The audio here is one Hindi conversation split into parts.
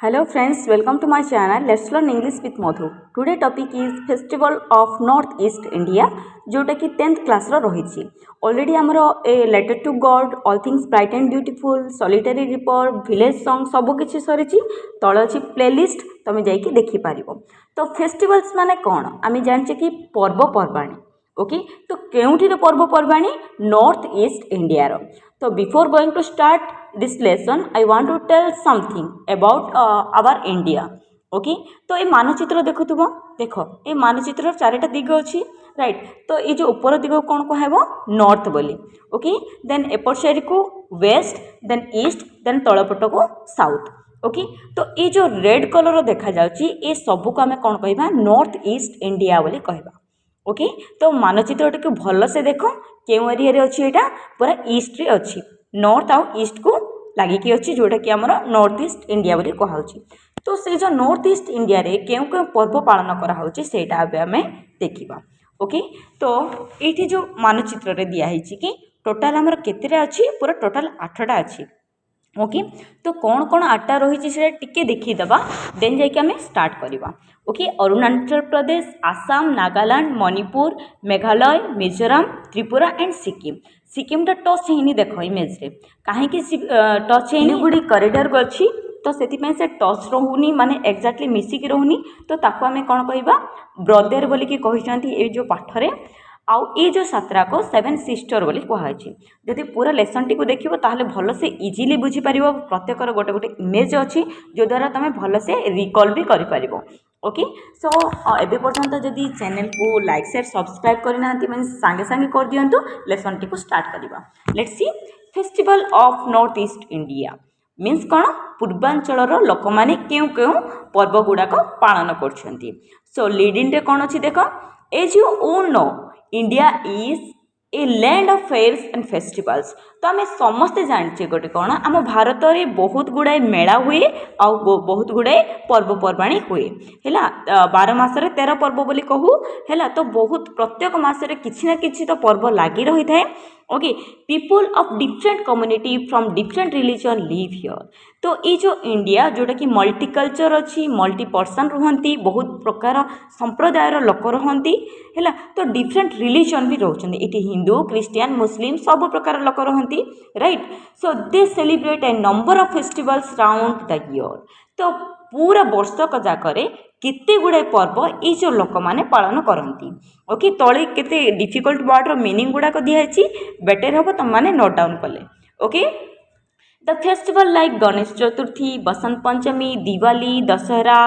Hello friends, welcome to my channel. Let's learn English with Madhu. Today topic is Festival of North East India, जोटा कि 10th class रो रही ऑलरेडी आमर a letter to God, all things bright and beautiful, solitary reaper, village song सब किछि सरी तले अच्छी प्लेलिस्ट तुम जाइए देखिपार। तो फेस्टिवल्स माने कौन आम जाने कि पर्वपर्वाणी। ओके, तो केउठीर पर्वपर्वाणी नॉर्थ ईस्ट इंडिया रो। तो before going to start this lesson I want to tell something about our India. Okay, तो ये मानचित्र देखुव, देख ये मानचित्र चारिटा दिग अच्छी राइट। तो ये जो ऊपर दिग कौन कहब नॉर्थ बोली। ओके, देन एपट साइड को वेस्ट, देन ईस्ट, देन तलपट को साउथ। ओके, तो ये जो रेड कलर देखा जाउची ये सब को आम कौन कहबा नॉर्थ ईस्ट इंडिया बोली कहबा। ओके, तो मानचित्र टी भल से देख क्यों एरिया रे अच्छी एटा पूरा ईस्ट रे अच्छी, नॉर्थ आउ ईस्ट को लगिकी अच्छी जोटा कि आमर नॉर्थ ईस्ट इंडिया बोली कहुच्छी। तो से जो नॉर्थ ईस्ट इंडिया रे केउ केउ पर्व पालन कराऊँच सेटा आम देखा। ओके, तो ये जो मानचित्र रे दिया है कि टोटाल आमर केतेटा अच्छी पूरा टोटाल 8टा अच्छी। ओके, तो कौन कौन 8टा रही है टिके देखीदबा, देन जाके आम स्टार्ट करवा। Okay, Arunachal Pradesh, Assam, Nagaland, Manipur, Meghalaya, Mizoram, Tripura and Sikkim. सिक्किमटा टच होनी देख इमेज रे कहीं टच होनी गुड़ी करिडोर अच्छी, तो से टच रोनी माने एक्जाक्टली मिसिकी रोनी। तो ताको आम कौन कहवा ब्रदर बोलिकी कहते ये जो पाठरे। आउ ये जो सातराक 7 सिस्टर बोली कहुच्छी। जदि पूरा लेसन टी देखिए ताहले भल से इजिली बुझीपार, प्रत्येकर गोटे गोटे इमेज अच्छी जो द्वारा तुम भल से रिकल भी कर। ओके, सो एबे पर्यंत जदि चैनल को लाइक शेयर सब्सक्राइब करना मैं सांगे सांगे कर दिंतु। लेसन टी स्टार्ट करवा। Let's see festival of north east India means कौन पूर्वांचल लोक मैंने क्यों क्यों पर्व गुड़ाक पालन कर। सो लीडिंग रे कौन अच्छी देख, as you all know India is a land of fairs and festivals. तो आम समस्ते जाने गोटे कौन आम भारत में बहुत गुड़ाए मेला हुए आ बहुत गुड़ाए पर्वपर्वाणी हुए है। 12 मासरे 13 पर्व बोली कहू है। तो बहुत प्रत्येक मासरे किसी ना किसी तो पर्व लगी रही है। Okay, people of different community from different religion live here. तो ये जो इंडिया जोटा कि मल्टीकल्चर अच्छी, मल्टी पर्सन रुहंती, बहुत प्रकार संप्रदायर लोक रुहंती है। तो डिफरेंट रिलीजन भी रोचंती, इटी हिंदू, क्रिश्चियन, मुस्लिम सब प्रकार लोक रुहंती right. So they celebrate a number of festivals round the year. तो पूरा वर्षक जाकरे केते गुड़ाए पर्व ये जो लोक मैंने पालन करती। ओके, तले केते डिफिकल्ट वर्ड मीनिंग गुड़ाक दिखाई बेटर हम तुम मैंने नोट डाउन कले। Okay, the festival like Ganesh Chaturthi, Basant Panchami, Diwali, Dussehra,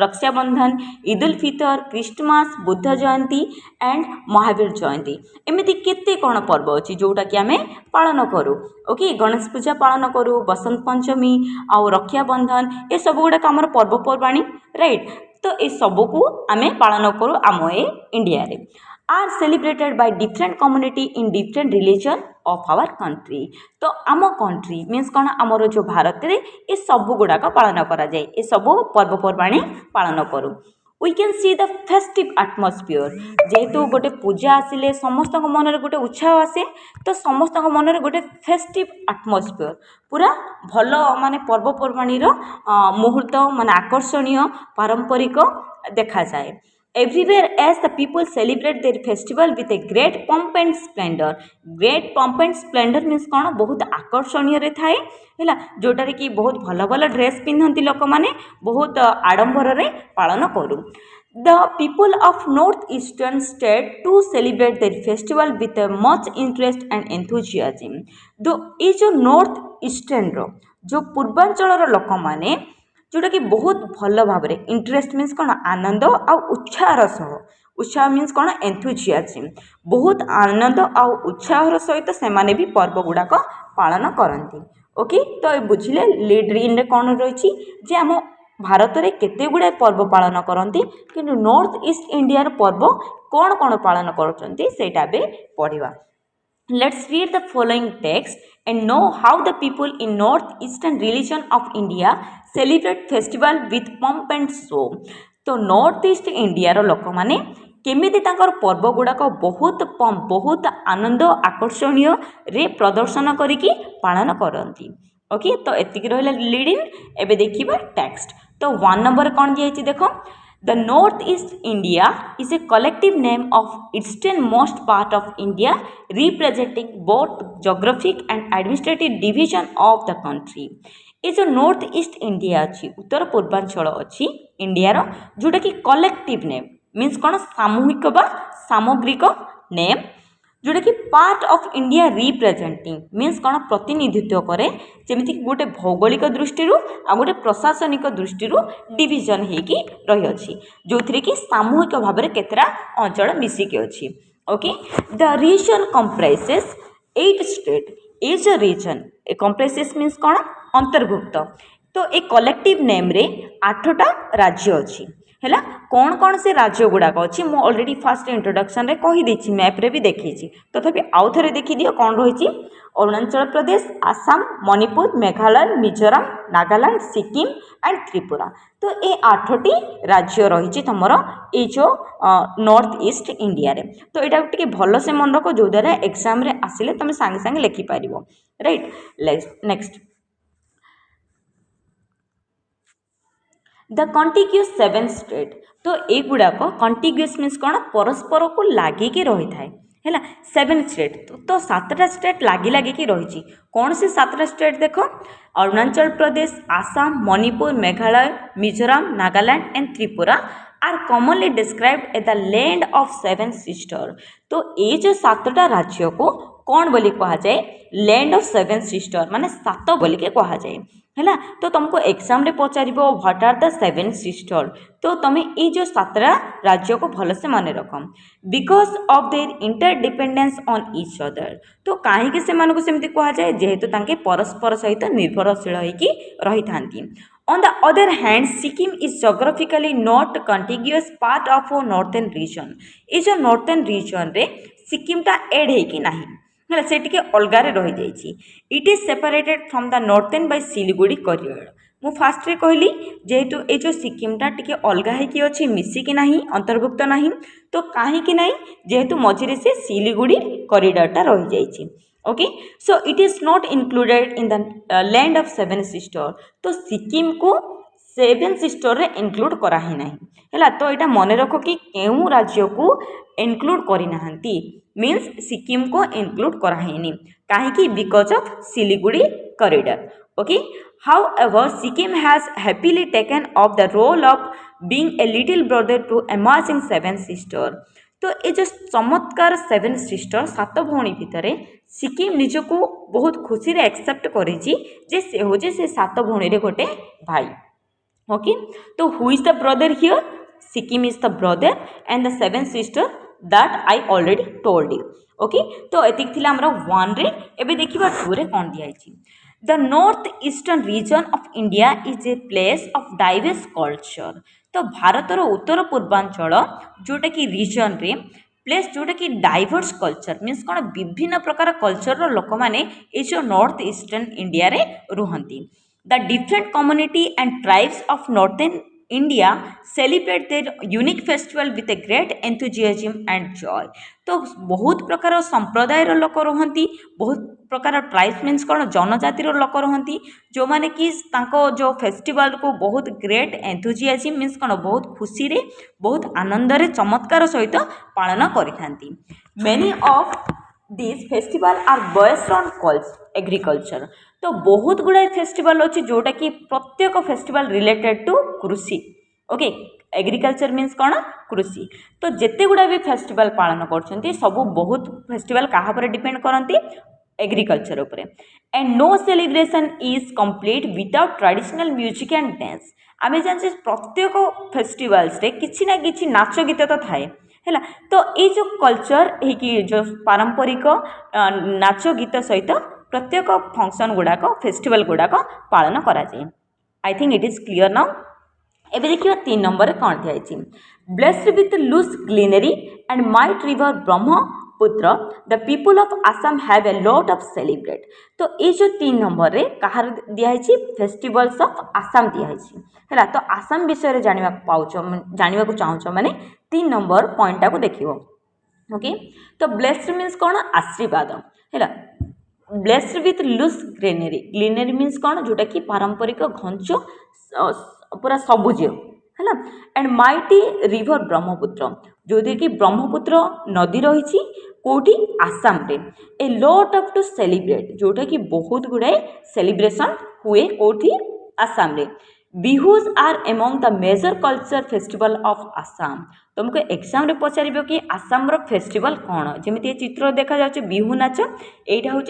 Raksha Bandhan, Eid ul Fitr, Christmas, Buddha Jayanti and Mahavir Jayanti एमती केते कौन पर्व अच्छी जोटा कि आम पालन करूँ। ओके, गणेश पूजा पालन करूँ, बसंत पंचमी आउ रक्षाबंधन ये सब गुड़ाक आमर पर्वपर्वाणी राइट। तो ये सबको आम पालन करूँ आम ए इंडिया रे are celebrated by different community in different religion of our country. तो आम कंट्री मीन्स कौन आमर जो भारत में ये सब गुड़ाक पालन करा जाए, ये सब पर्वपर्वाणी पालन करूँ। We can see the festive atmosphere. जेहेतु गोटे पूजा आसिले समस्त मन में गोटे उत्साह आसे, तो समस्त मन में गोटे फेस्टिव एटमोस्फियर पूरा भल माने पर्वपर्वाणी मुहूर्त माने आकर्षणीय पारंपरिक देखा जाए। Everywhere as the people celebrate their festival with a great pomp and splendor. Great pomp and splendor means कौन बहुत आकर्षणीय रे थाए है, जोटारे कि बहुत भल भल ड्रेस पिंधती लोक मैंने बहुत आडंबर रे पालन करूँ। The people of north eastern state to celebrate their festival with a much interest and enthusiasm. दो ये जो नॉर्थ ईस्टर्न रो जो पूर्वांचल लोक मैंने जोटा कि बहुत भल भाव में इंटरेस्ट मीन्स कौन आनंद आउ उत्साहर सह, उत्साह मीन्स कौन एंथुजियाज्म, बहुत आनंद आउ उत्साहर सहित से माने भी पर्व गुड़ाक पालन करती। ओके, तो ये बुझिले लीड रीन रे कौन रही जे आम भारत में केते गुड़ाए पर्व पालन करती, किंतु नॉर्थ ईस्ट इंडिया पर्व कौन कौन पालन करछंती सेटा बे पढ़िबा। Let's read the following text and know how the people in northeastern region of India celebrate festival with pomp and show. तो नॉर्थ ईस्ट इंडिया रो लोक माने केमिति तांकर पर्व गुड़ाक बहुत पंप बहुत आनंद आकर्षणीय रे प्रदर्शन करिकी पालन करती। ओके तो एतिक रहा लीड इन एबे देखिबा टेक्स्ट तो 1 नंबर कौन दिया देखो the north east India is a collective name of eastern most part of India representing both geographic and administrative division of the country ये जो नॉर्थ ईस्ट इंडिया अच्छी उत्तर पूर्वांचल अच्छी इंडिया जोटा कि कलेक्टिव नेम मीन्स कौन सामूहिक बा सामग्रिक नेम जोटा कि part of India representing means कौन प्रतिनिधित्व करे जमीक गोटे भौगोलिक दृष्टि आ गोटे प्रशासनिक दृष्टि डिविजन होगी रही अच्छी जो थी कि सामूहिक भाव में केतरा अंचल मिसिकी अच्छी okay the region comprises 8 state as a region a comprises means कौन अंतर्भुक्त तो ए कलेक्टिव नेम रे 8टा राज्य अच्छी है कौन कौन से राज्य गुड़ाक अच्छी मु ऑलरेडी फास्ट इंट्रोडक्शन रे कही देछि मैप रे भी देखी तथापि आउ थे देखी दियो कौन रही अरुणाचल प्रदेश आसाम मणिपुर मेघालय मिजोराम नागालैंड सिक्किम एंड त्रिपुरा तो ये 8टी राज्य रही तुमर ये जो नॉर्थ ईस्ट इंडिया रे तो यहाँ टे भल से मन रख जो द्वारा एग्जाम रे आसिले तुम सांगे सांगे लिखिपार राइट नेक्स्ट द कंटिग्यूअस 7 स्टेट तो एगुड़ाक कंटिग्यूअस मीन्स कौन परस्पर को लगिकी रही है 7 स्टेट तो 7टा स्टेट लगी रही कौन से 7टा स्टेट देख Arunachal Pradesh Assam Manipur Meghalaya Mizoram Nagaland and Tripura are commonly described as the land of 7 sister तो ये जो 7टा राज्य को कौन बोली कहा जाए लैंड ऑफ 7 सिस्टर माने 7 बोली के कहा जाए है तो तुमको एग्जाम रे पचार व्हाट आर द 7 सिस्टर तो तुम ये जो 7टा राज्य को भल से मन रख because of their interdependence on each other तो कहीं सेमती कह जाए जेहेतु तांके परस्पर सहित निर्भरशील होगी रही था On the other hand, Sikkim is geographically not contiguous part of a northern region. ये जो northern region रे सिक्किम टा एड है कि नहीं है से टिके अलगा रे रही जाइछि. It is separated from the northern by Siliguri corridor. मु फास्ट रे कहली जेहेतु ए जो सिक्किम टा टिके अलगा है कि अछि मिसी कि नहीं अंतर्भुक्त नहीं तो काहे कि नहीं जेहेतु मझिरे से सिलीगुड़ी कॉरिडोर टा रही जाइछि. Okay so it is not included in the land of 7 sister तो सिक्किम को 7 सिस्टर रे इंक्लूड करा ही नहीं है तो यहाँ मन रख कि केउ राज्य को इंक्लूड करी नाहंती मीन्स सिक्किम को इंक्लूड करा ही नहीं कहीं because of Siliguri corridor. Okay however Sikkim has happily taken up the role of being a little brother to emerging 7 sister. तो ये जो चमत्कार 7 सिस्टर 7 भौणी भितर सिक्किम निजको बहुत खुशी रे एक्सेप्ट करिछि जे से हो जे से 7 भौणी रे गोटे भाई. ओके तो who is the brother here Sikkim is the brother and the 7 sister that I already told you. Okay तो एतिक थिला हमरा 1 रे एबे देखिबा 2 रे कोन दिया आइछि. The north eastern region of India is a place of diverse culture. तो भारतर उत्तर पूर्वांचल जोटा कि रीजन रे प्लेस जोटा कि डाइवर्स कल्चर मीन्स कौन विभिन्न प्रकार कल्चर लोक मैंने ये जो नॉर्थ ईस्टर्न इंडिया रे रुहंती. The different community and tribes of northern India celebrate their unique festival with a great enthusiasm and joy. तो बहुत प्रकार संप्रदाय लोक रुहंती बहुत प्रकार ट्राइब्स मीन्स कौन जनजातिर लोक रुहंती जो माने कि तांको जो फेस्टिवल को बहुत ग्रेट एंथुजियाज्म मीन्स कौन बहुत खुशी रे बहुत आनंद रे चमत्कार सहित पालन करिथांती. Many of this festival are based on agriculture. तो बहुत गुड़ाए फेस्टिवल अच्छी जोटा कि प्रत्येक फेस्टिवल रिलेटेड टू कृषि. ओके एग्रीकल्चर मीन्स कौन कृषि. तो जिते गुड़ा भी फेस्टिवल पालन कर सबू बहुत फेस्टिवल कहा पर डिपेंड करती एग्रीकल्चर उपरे. And no celebration is complete without traditional music and dance. आम जाने प्रत्येक फेस्टिवल्स रे किसी ना किसी नाच गीत तो थाए है तो ये जो कल्चर है जो पारंपरिक नाच गीत सहित प्रत्येक फंक्शन गुड़ाक फेस्टिवल गुड़ाक पालन कराए. I think it is clear now. एबे देखिए 3 नंबर कौन दिखाई ब्लेस्ड विथ लुज greenery and might river Brahmaputra the people of Assam have a lot of celebrate. तो ये जो 3 नंबर रे कहार दिखाई फेस्टिवल्स ऑफ आसाम दिखाई है तो आसाम विषय जाना चाहूँ मैंने 3 नंबर पॉइंटा को देखियो. ओके तो ब्लेस्ड मीन्स कौन आशीर्वाद है blessed with lush greenery, greenery means कौन जोटा कि पारंपरिक घंच पूरा सबुज है। एंड माइटी रिवर ब्रह्मपुत्र, जो कि ब्रह्मपुत्र नदी रही कौटी आसाम रे। A lot of to celebrate, जोटा कि बहुत गुड़ाए सेलिब्रेशन हुए कौटी आसाम रे। Bihus are among the major culture festival of Assam. तुमको एग्जाम रे पचार कि आसाम रो फेस्टिवल कौन, जमी चित्र देखा जाए बिहू नाच, यहाँ हूँ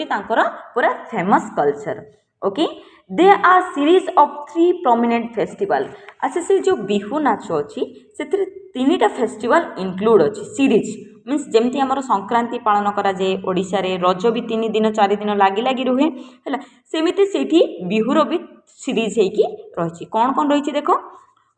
पूरा famous culture. Okay, they R series of 3 prominent festival. अच्छा, से जो बिहू नाच अच्छी से 3टा फेस्टिवल इनक्लूड अच्छी सीरीज मीन्स जमती आमर संक्रांति पालन कराए ओडिशा रे, रज भी 3 दिन 4 दिन लगी लगी रुहे है, सेमती से बिहुर भी सीरीज होती कौन कौन रही देख,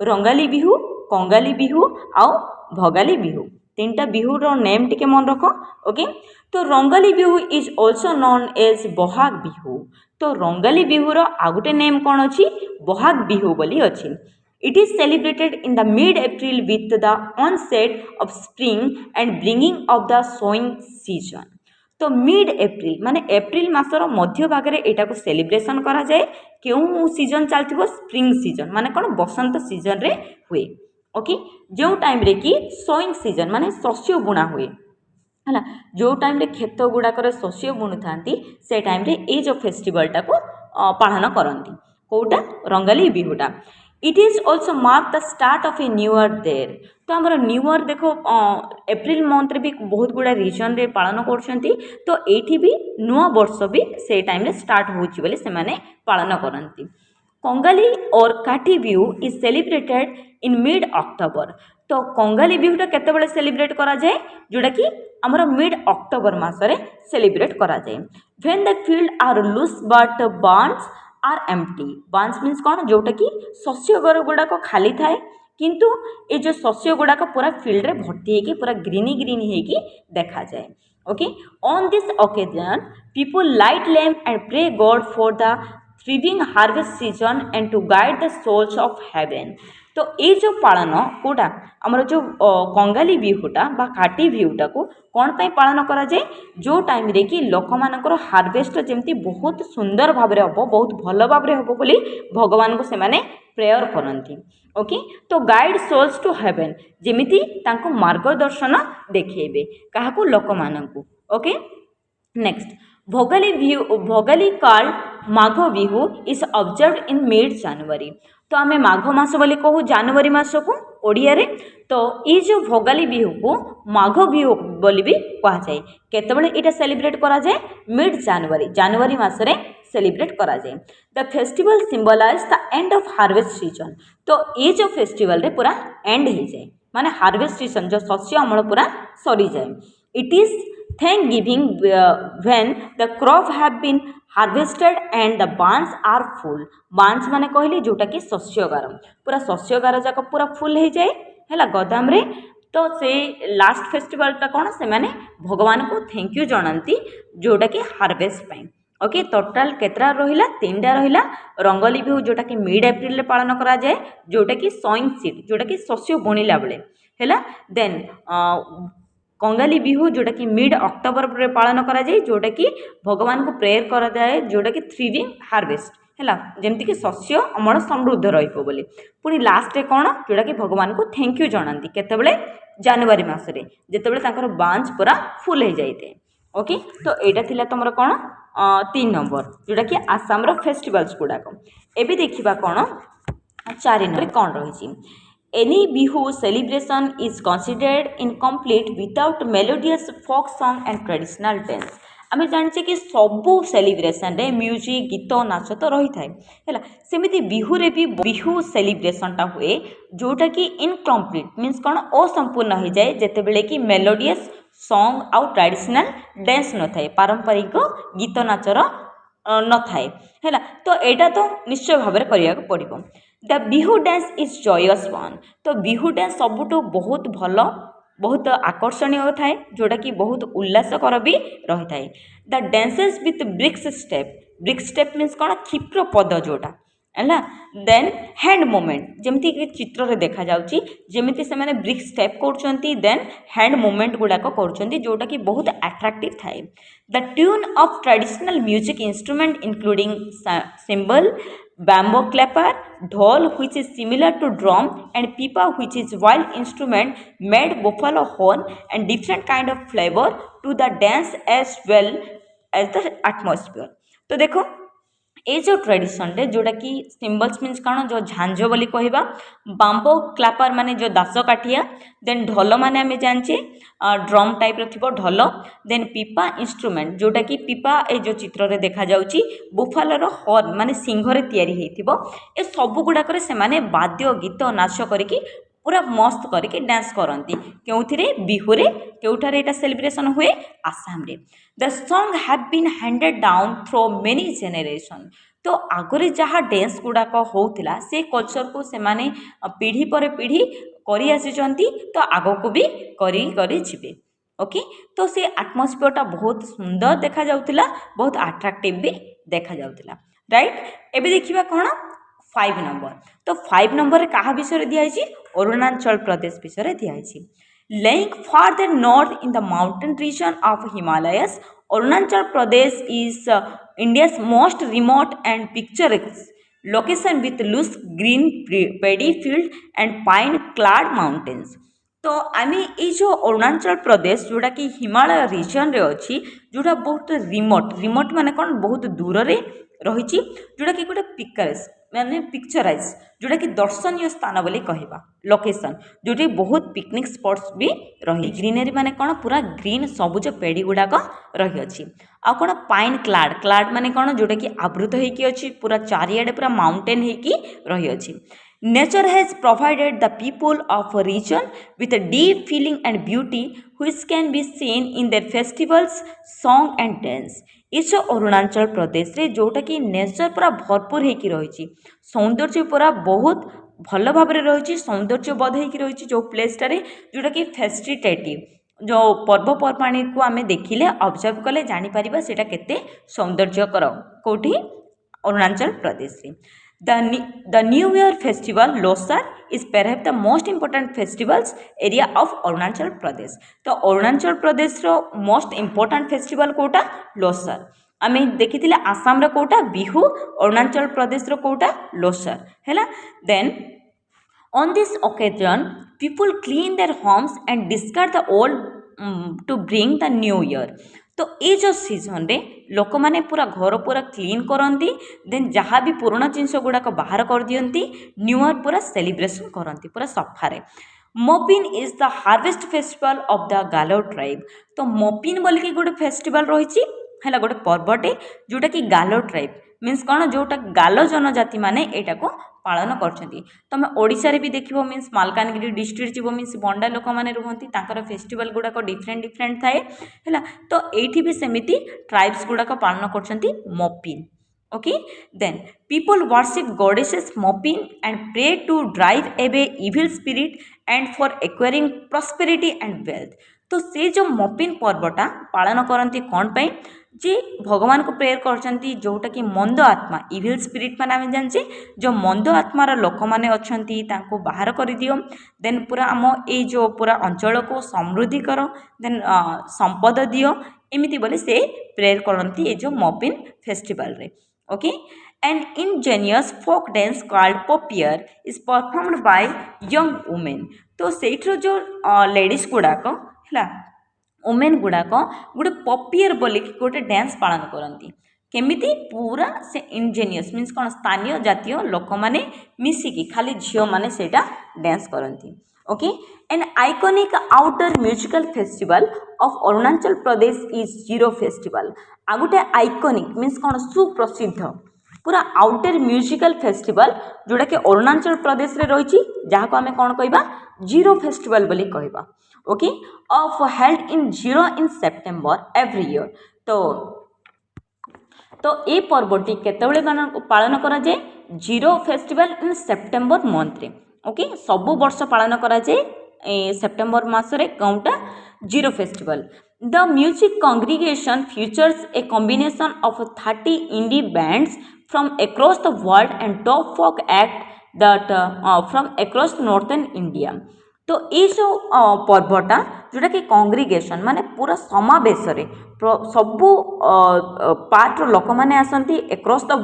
रंगाली बिहू, कंगाली बिहू आउ भगाली बिहू, 3टा बिहुर नेम टिके मन रख। ओके, तो Rongali Bihu is also known as Bohag Bihu. तो रंगाली बिहुर आ गोटे नेम कौन अच्छी, बहाग बिहू बोली अच्छी। It is celebrated in the mid-April with the onset of spring and bringing of the sowing season। तो मिड एप्रिल माने एप्रिल मासर मध्य भाग में यहाँ को सेलिब्रेशन करा जाए। क्यों सीजन चलती, स्प्रिंग सीजन माने कौन बसंत सीजन रे हुए। ओके, जो टाइम रे कि सोइंग सीजन माने शस्य बुणा हुए है, जो टाइम रे खेत गुड़ाक शस्य बुणु था से टाइम रे ये जो फेस्टिवलटा को पालन करती कौटा रंगाली बिहुटा। It is also mark the start of a new year there. तो आमर न्यू ईयर देखो एप्रिल मंथ रे भी बहुत गुड़ा रीजन रे पालन करछंती, तो एठी भी नुआ वर्ष भी से टाइम रे स्टार्ट होची बोले से माने पालन करंती। कंगाली और काटी Bihu is celebrated in mid October. तो कंगाली बिहुटा केतेबेले सेलिब्रेट करा जाए, जोटा कि आमर मिड अक्टोबर मासरे सेलिब्रेट करा जाए। When the field are lush but barns are empty. Barns means कौन, जोटा कि शस्य गुड़ाक खाली थाए किंतु ये जो शस्य गुड़ाक पूरा फील्ड रे भर्ती होगी पूरा ग्रीनी ग्रीनी होगी देखा जाए। Okay, on this occasion people light lamp and pray god for the thriving harvest season and to guide the souls of heaven. तो ये जो पालन कोटा आमर जो कंगाली बिहुटा बा काटी बिहुटा को कौन पाई पालन करा जाए, जो टाइम रे कि लोक मानकर हार्वेस्ट जमती बहुत सुंदर भाव में हम, बहुत भल भाव में हम बोली भगवान को सेमाने प्रेयर करती। ओके, तो गाइड सोल्स टू हेवन, जेमिति तांको मार्गदर्शन देखेबे काहाकू लोक मानकू। Okay, next Bhogali called Magh Bihu is observed in mid January. तो आम माघ मास बोली कहू जनवरी मास को ओडिया रे। तो ये जो भोगाली बिहू को माघ बिहू बोली भी कहा जाए। केतबेले इटा सेलिब्रेट करा जाए, मिड जनवरी, जनवरी मास रे सेलिब्रेट करा जाए। The festival symbolize the end of harvest season. तो ये जो फेस्टिवल रे पूरा एंड हो जाए माने हार्वेस्ट सीजन जो शस्य अमल पूरा सरी जाए। It is thanksgiving when the crop have been harvested and the barns are full. Barns माने कहली जोटा कि शस्यगार, पूरा शस्यगार जाक पूरा फुल हो जाए है गोदाम रे। तो से लास्ट फेस्टिवलटा कौन से माने भगवान को थैंक यू जनाती जोटा कि हार्वेस्ट पाई। ओके, टोटाल केतरा रहिला 3टा रहिला। रंगोली बिहू जोटा कि मिड एप्रिल रे पालन करा जाए, जोटा कि सोइंग सीड जोटा कि शस्य बुणिला बेले हैला। देन कंगाली बिहू जोटा कि मिड अक्टोबर रे पालन करा जाए, जोटा कि भगवान को प्रेयर करा जाए जोटा कि थ्रिविंग हार्वेस्ट है, जमती कि शस्य अमल समृद्ध रहिबो बोली। पुणी लास्ट रे कौन जोटा कि भगवान को थैंक यू जनाती केतेबेले जनवरी मासरे जेतेबेले तांकर बांच पूरा फुल हो जाए। ओके, तो यहाँ थिला तुमर कौन 3 नंबर जोटा कि आसाम रो फेस्टिवल्स गुड़ाक। एबे देखिबा कौन 4 नंबर कौन रही। Any bihu celebration is considered incomplete without melodious folk song and traditional dance। आम जाने कि सबू सेलिब्रेशन रे म्यूजिक गीत नाच तो रही है, सेमती बिहू रे भी बिहू सेलिब्रेशनटा हुए जोटा कि इनकम्प्लीट मीन्स कौन असंपूर्ण हो जाए जितेबले कि मेलोडियस सॉन्ग आउ ट्रेडिशनल डांस न थाए, पारंपरिक गीत नाचर न थाए है। तो यहाँ तो निश्चय भाव में करने पड़ो। The Bihu dance is JAYS one. तो बिहू डांस सबुठ बहुत भल बहुत आकर्षणीय थाए जोटा कि बहुत उल्लासकर भी रही थाए। The dances with brisk step. Brisk step means कौन क्षिप्र पद जोटा ହେଲା। ଦେନ୍ ହ୍ୟାଣ୍ଡ ମୁଭମେଣ୍ଟ ଯେମିତିକି ଚିତ୍ରରେ ଦେଖାଯାଉଛି ଯେମିତି ସେମାନେ ବ୍ରିକ୍ ଷ୍ଟେପ୍ କରୁଛନ୍ତି ଦେନ୍ ହ୍ୟାଣ୍ଡ ମୁଭମେଣ୍ଟ ଗୁଡ଼ାକ କରୁଛନ୍ତି ଯେଉଁଟାକି ବହୁତ ଆଟ୍ରାକ୍ଟିଭ୍ ଥାଏ। The tune of traditional music instrument including cymbal, bamboo clapper, dhol which is similar to drum and pipa which is wild instrument made buffalo horn and different kind of flavor to the dance as well as the atmosphere। तो देखो ये जो ट्रेडिशन रे जोटा कि सिम्बल्स मीन्स कौन जो झांझ बोली कहवा, बाम्बो क्लापर माने जो दास काठिया, देन ढोल माने आम जाने ड्रम टाइप थी ढोल, देन पिपा इंस्ट्रुमेंट जोटा कि पिपा ए जो चित्र रे देखा जाउची बुफालोर हॉर्न माने सिंहरे तैयारी हेतिबो। ए सब गुड़ाक से वाद्य गीत नाच करके पूरा मस्त करके डांस करती क्योंथिरे बिहुरे क्योंठारे एटा सेलिब्रेशन हुए आसाम रे। The song have been handed down through many generation. तो आगरे जहाँ डांस गुड़ाक होउतिला से कल्चर को से माने पीढ़ी पर पीढ़ी करी आसिचंती तो आगो को भी करी जिबे। ओके, तो से एटमॉस्फेयर बहुत सुंदर देखा जाउतिला, बहुत अट्रैक्टिव भी देखा जाउतिला, राइट। एबे देखिबा कोन 5 नंबर। तो 5 नंबर क्या विषय दिखाई, अरुणाचल प्रदेश विषय दिखाई। Lying farther north in the mountain region of Himalayas, Arunachal Pradesh is India's most remote and picturesque location with lush green paddy field and pine-clad mountains। तो आम ये जो अरुणाचल प्रदेश जोटा कि हिमालय रीजन रे अच्छी जोटा बहुत रिमोट माने कौन बहुत दूर रे रही जोटा कि गोटे पिक्चरेस माने पिक्चराइज जोटा कि दर्शनीय स्थान बोली कहवा लोकेशन जोटी बहुत पिकनिक स्पॉट्स भी रही। ग्रीनरी माने कौन पूरा ग्रीन सबुज पेड़ी गुड़ाक रही अच्छी। आ कौन पाइन क्लाड माने कौन जोटा कि आवृत होइकी अच्छी पूरा चारिआडे पूरा माउंटेन होइकी रही अच्छी। Nature has provided the people of a region with a deep feeling and beauty which can be seen in their festivals, song and dance। ये जो अरुणाचल प्रदेश रे जोटा कि नेचर पूरा भरपूर होइकी रही, सौंदर्य पूरा बहुत भल भाव में रही, सौंदर्यबोध होइकी रही जो प्लेसटारे जोटा कि फेस्टिटेटिव जो पर्वपर्वाणी को आम देखिले ऑब्जर्व कले जानीपर सेटा केते सौंदर्यकर कौटी अरुणाचल प्रदेश रे। The New Year festival Losar is perhaps the most important festivals area of Arunachal Pradesh। तो अरुणाचल प्रदेश रो मोस्ट इम्पोर्टाट फेस्टिवल कोटा लोसर। आम देखी आसाम रो कोटा बिहू, अरुणाचल प्रदेश रो कोटा लोसर है। Then on this occasion people clean their homes and discard the old to bring the new year। तो ये जो सीजन रे लोक माने पूरा घर पूरा क्लीन करती, देन जहाँ भी पुराना जिनस गुड़ाक बाहर कर दियंती, न्यू ईयर पूरा सेलिब्रेशन करती पूरा सफारे। Mopin is the harvest festival of the Galo tribe. तो मोपिन बोल के गोटे फेस्टिवल रही है गोटे पर्वटे जोटा कि गालो ट्राइब मीन्स कौन जोटा गालो जनजाति माने एटा को पालन करछंती। तुम ओडिशा रे भी देखिबो मीन्स मालकानगिरी डिस्ट्रिक्ट जीवो मीन्स बंडा लोक माने रुहंती तांकर फेस्टिवल गुड़ाक डिफरेंट थाए हैला। तो एठी भी सेमिति ट्राइब्स गुड़ाक पालन करछंती Mopin. Okay, then people worship goddesses Mopin and pray to drive away evil spirit and for acquiring prosperity and wealth. तो से जो मोपिन पर्वटा पालन करती कौन पाई जे भगवान को प्रेयर करछंती जोटा कि मंद आत्मा इविल स्पिरिट माने आम जाने जो मंद आत्मार लोक मैंने अच्छा बाहर कर दियो, देन पूरा आम ये जो पूरा अंचल को समृद्धि कर, देन संपद दियो एमती बोले से प्रेयर करती ये जो मोपिन फेस्टिवल रे। Okay, an ingenious folk dance called Popir is performed by young women. तो सेठर जो लेडीज गुड़ाक है वुमेन गुड़ाक गोटे पपियर बोलिक गोटे डांस पालन करती केमिति पूरा से इंजेनियस मीन्स कौन स्थानीय जातीय लोक मैंने मिसिकी खाली झील मैंने से डांस करती। Okay, an iconic outdoor musical festival of Arunachal Pradesh is Ziro festival. आ गोटे आइकॉनिक मीन्स कौन सुप्रसिद्ध पूरा आउटडोर म्यूजिकल फेस्टिवल जोटा कि अरुणाचल प्रदेश रे रही जहाँ को आम कौन कहवा जीरो फेस्टिवल बोली कहवा। Okay, of held in Ziro in September every year. तो ये पर्वटी केतबेले पालन करा जाए Ziro festival in September month रे। ओके, सबु वर्ष पालन करा जाए सेप्टेम्बर मासरे कौटा Ziro festival. The music congregation features a combination of 30 indie bands from across the world and top folk act that from across northern India. तो ये जो पर्वटा जोटा कि कांग्रिगेशन माने पूरा समावेश सबू पार्ट लोक मैंने आसती एक्रॉस द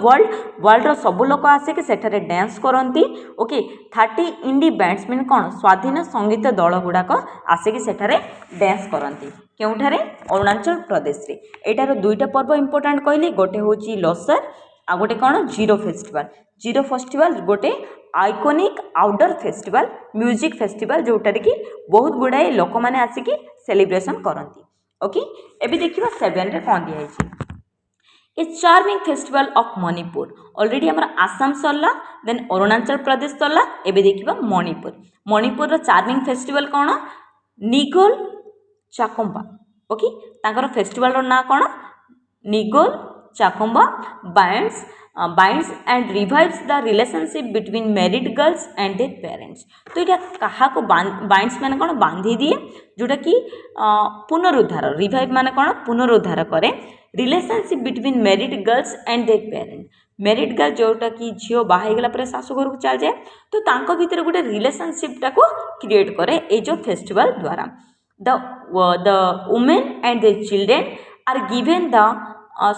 वर्ल्ड सबू लोक आसिक सेठारे डांस करती ओके 30 इंडी बैंड्स मीन कौन स्वाधीन संगीत दल गुड़ाक आसिक सेठारे डांस करती केउठारे अरुणाचल प्रदेश रे एटार दुईटा पर्व इंपोर्टेंट कहली गोटे हूँ लसर आ गोटे कौन जीरो फेस्टिवल गोटे iconic outdoor festival music festival जोटार कि बहुत गुड़ाए लोक मैंने आसिक सेलिब्रेशन करती ओके एबी देखिबा 7 रे कौन दिया a charming festival of Manipur already हमारा आसाम सरला देन अरुणाचल प्रदेश सरला एबे देखिबा मणिपुर रो चार्मिंग फेस्टिवल कौन निगोल चाकुम्बा ओके तांकर फेस्टिवल रो ना कौन निगोल चाकुम्बा binds and revives the relationship between married girls and their parents. तो ये कहा को binds माने कौन बांधी दिए जोटा कि पुनरुद्धार रिवाइव माने कौन पुनरुद्धार करे relationship between married girls and there parent married girl जोटा कि झील बाहा गला पर शाशु घर को चल जाए तो तांको भीतर गोटे रिलेशनशिप टाको क्रिएट करे ए जो फेस्टिवल द्वारा the women and their children are given the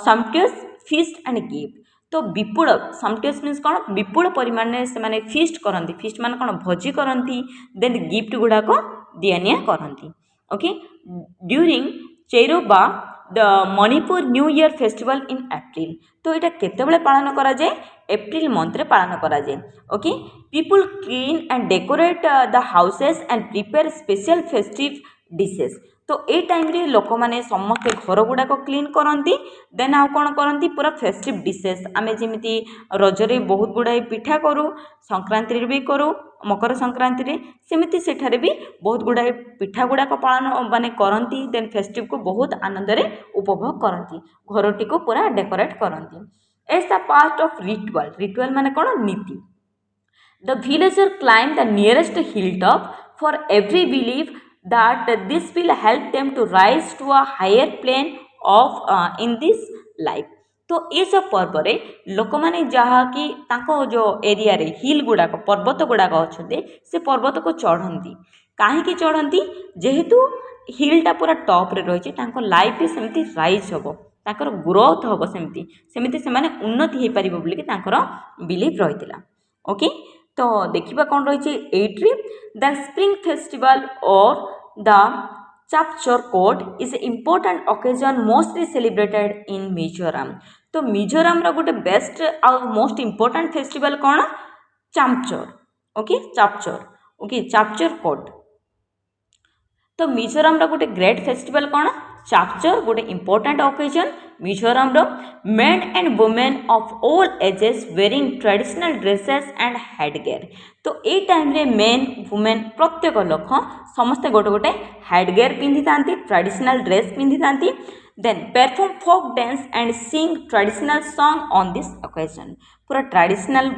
sumptuous feast and gift तो विपुल सम्प्टियस मीन्स कौन विपुल परिमाण से माने फीस्ट करती फीस्ट मान कौन भोजी करती देन गिफ्ट गुड़ाक दिया करती okay during Cheiraoba the Manipur new year festival in April तो यहाँ केतबेले पालन करा जाए एप्रिल मंथ रे पालन करा जाए okay people clean and decorate the houses and prepare special festive dishes तो ये टाइम रे लोक माने समस्ते घर गुड़ाक क्लीन करती देन आउ कौन करती पूरा फेस्टिव डिशेस आमे जेमिति रजरे बहुत गुड़ाए पिठा करूँ संक्रांति भी करूँ मकर संक्रांति रे सेमिति सेठारे भी बहुत गुड़ाए पिठा गुड़ाक पालन माने करती देन फेस्टिव को बहुत आनंद रे उपभोग करती घरटी को पूरा डेकोरेट करती as the part of ritual माने कौन नीति the villager climb the nearest hill top for every believe that this will help them to rise to a higher plane of in this life तो ये सब पर्व रे लोक माने जहाँ कि ताको जो एरिया रे हिल गुड़ाक पर्वत गुड़ाक अच्छे से पर्वत को चढ़ती कहीं चढ़ती जेहेतु हिलटा पूरा टॉप रे रही है लाइफ भी सेमती राइज हम ताकर ग्रोथ हम सेमती से माने उन्नति हो पार बोलिकी बिलीव रही ओके तो देखिबा कौन रही एट्री द स्प्रिंग फेस्टिवल और the Chapchar Kut is a important occasion mostly celebrated in Mizoram तो मिजोरम रा गोटे बेस्ट आ मोस्ट इम्पोर्टेंट फेस्टिवल कौन चापचर ओके चापचर कोट तो मिजोरम रा गोटे ग्रेट फेस्टिवल कौन चापचर गोटे इम्पोर्टेंट ओकेजन मिजोरम रो men and women of all ages wearing traditional dresses and headgear तो ये टाइम रे मेन वुमेन प्रत्येक लोक समस्ते गोटे गोटे हेडगेयर पिंधि था ट्रेडिशनल ड्रेस पिंधि था then perform folk dance and sing traditional song on this occasion पूरा ट्रेडिशनल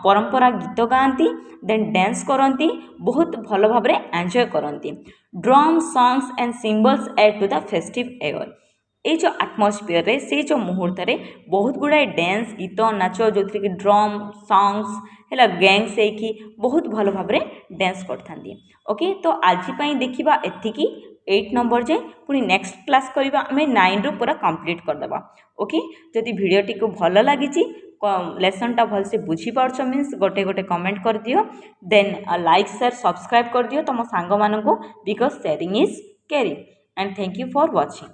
परंपरा गीत गाती देन डांस करती बहुत भल भाव एंजॉय करती drum songs and cymbals add to the festive air ये जो आटमोस्फियर रे से जो मुहूर्त रे बहुत गुड़ाए डांस गीत नाच जो कि ड्रम सॉन्ग्स है गैंग्स होगी बहुत भल भाव डांस करते ओके तो आज देखा एतिकी 8 नंबर जाए पुणी नेक्स्ट क्लास करवा आम 9 रु पूरा कंप्लीट करदे ओके जदि भिडियोटी को भल लगी लेसनटा भलसे बुझीपार मीन्स गोटे गोटे कमेंट कर दियो देन लाइक शेयर सब्सक्राइब कर दियो तुम सांग मानू because sharing is caring and thank you for watching.